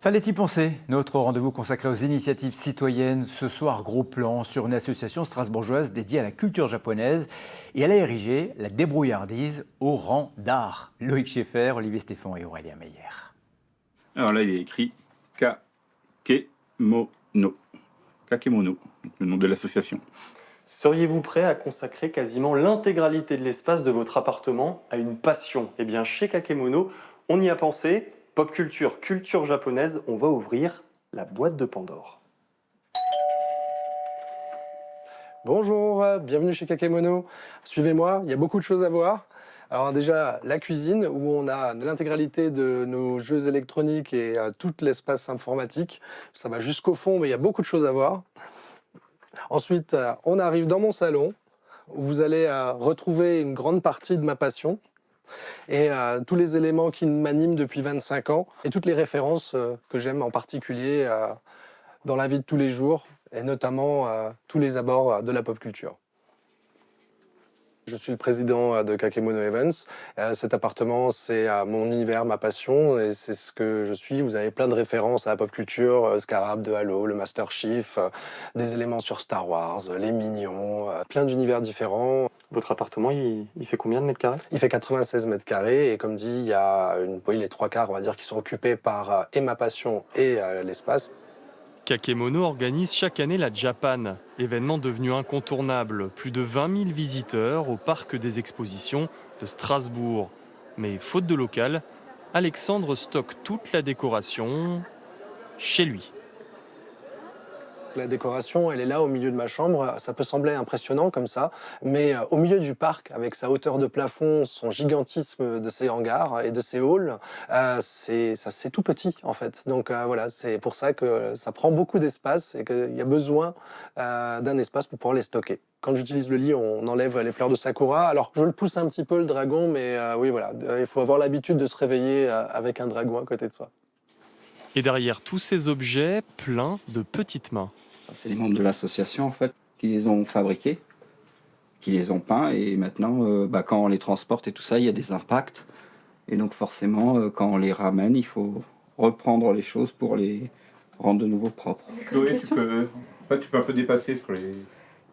Fallait-y penser, notre rendez-vous consacré aux initiatives citoyennes. Ce soir, gros plan sur une association strasbourgeoise dédiée à la culture japonaise. Et elle a érigé la débrouillardise au rang d'art. Loïc Schaeffer, Olivier Stéphane et Aurélien Meyer. Alors là, il est écrit Kakemono. Kakemono, le nom de l'association. Seriez-vous prêt à consacrer quasiment l'intégralité de l'espace de votre appartement à une passion? Eh bien, chez Kakemono, on y a pensé. Pop culture, culture japonaise, on va ouvrir la boîte de Pandore. Bonjour, bienvenue chez Kakemono. Suivez-moi, il y a beaucoup de choses à voir. Alors déjà, la cuisine, où on a l'intégralité de nos jeux électroniques et tout l'espace informatique. Ça va jusqu'au fond, mais il y a beaucoup de choses à voir. Ensuite, on arrive dans mon salon, où vous allez retrouver une grande partie de ma passion et tous les éléments qui m'animent depuis 25 ans et toutes les références que j'aime en particulier dans la vie de tous les jours et notamment tous les abords de la pop culture. Je suis le président de Kakemono Events. Cet appartement, c'est mon univers, ma passion, et c'est ce que je suis. Vous avez plein de références à la pop culture, Scarab de Halo, le Master Chief, des éléments sur Star Wars, les Mignons, plein d'univers différents. Votre appartement, il fait combien de mètres carrés? Il fait 96 mètres carrés, et comme dit, il y a les 3/4, on va dire, qui sont occupés par et ma passion et l'espace. Kakemono organise chaque année la Japan, événement devenu incontournable. Plus de 20 000 visiteurs au parc des expositions de Strasbourg. Mais faute de local, Alexandre stocke toute la décoration chez lui. La décoration, elle est là au milieu de ma chambre. Ça peut sembler impressionnant comme ça, mais au milieu du parc, avec sa hauteur de plafond, son gigantisme de ses hangars et de ses halls, c'est tout petit en fait. Donc voilà, c'est pour ça que ça prend beaucoup d'espace et qu'il y a besoin d'un espace pour pouvoir les stocker. Quand j'utilise le lit, on enlève les fleurs de sakura. Alors je le pousse un petit peu le dragon, mais oui voilà, il faut avoir l'habitude de se réveiller avec un dragon à côté de soi. Et derrière tous ces objets, plein de petites mains. C'est les membres de l'association en fait qui les ont fabriqués, qui les ont peints, et maintenant quand on les transporte et tout ça, il y a des impacts. Et donc forcément, quand on les ramène, il faut reprendre les choses pour les rendre de nouveau propres. Chloé, tu peux un peu dépasser sur les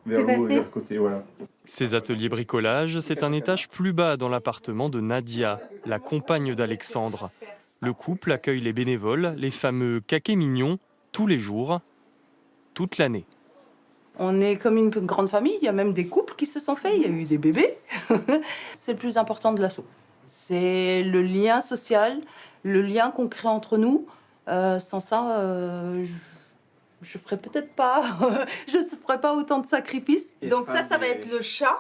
vers le haut et vers le côté, voilà. Ces ateliers bricolage, c'est un étage plus bas dans l'appartement de Nadia, la compagne d'Alexandre. Le couple accueille les bénévoles, les fameux Kakémignons, tous les jours, toute l'année. On est comme une grande famille, il y a même des couples qui se sont faits, il y a eu des bébés. C'est le plus important de l'asso. C'est le lien social, le lien qu'on crée entre nous. Sans ça, je ferais peut-être pas, je ferais pas autant de sacrifices. Donc ça va être le chat.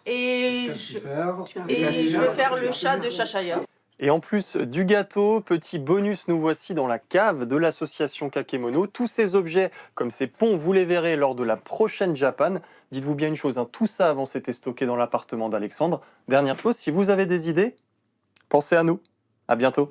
Et je vais faire le chat de Chachaya. Et en plus du gâteau, petit bonus, nous voici dans la cave de l'association Kakemono. Tous ces objets, comme ces ponts, vous les verrez lors de la prochaine Japan. Dites-vous bien une chose, tout ça avant c'était stocké dans l'appartement d'Alexandre. Dernière chose, si vous avez des idées, pensez à nous. À bientôt.